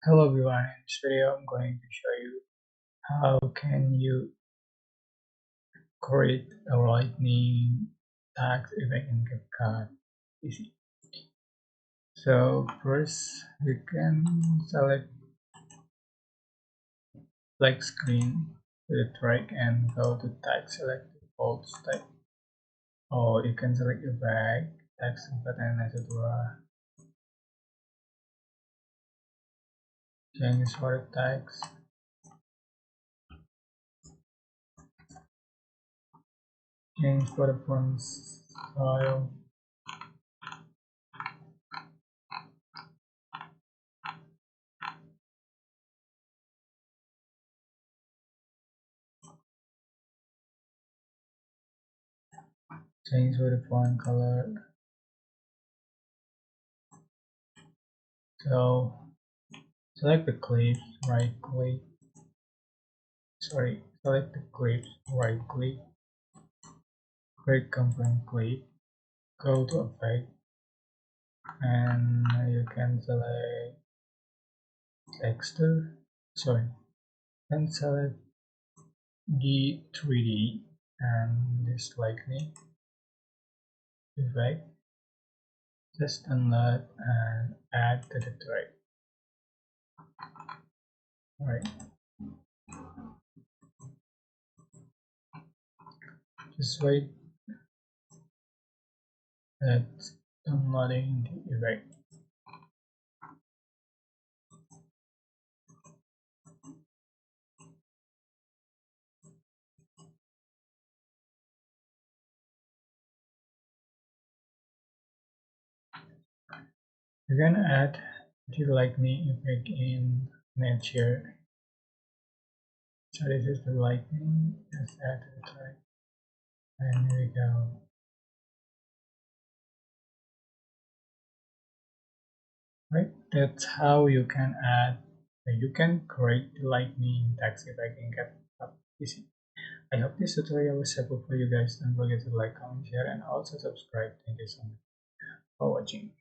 Hello everyone, in this video I'm going to show you how can you create a lightning tags effect in CapCut easy. So first you can select black screen with the track and go to tag select default type, or you can select effect text button etc. Change for the text, change for the font style, change for the font color. So select the clips, right click, select the clips, right click, create component clip, go to effect, and you can select texture, sorry, and select the 3D and this lightning effect, just unload and add to the track. Alright, just wait, that's downloading the effect. You can add the lightning effect in nature. So this is the lightning, just add to the track, and here we go. Right, that's how you can add, you can create the lightning text effect in CapCut PC. I hope this tutorial was helpful for you guys. Don't forget to like, comment, share, and also subscribe. Thank you so much for watching.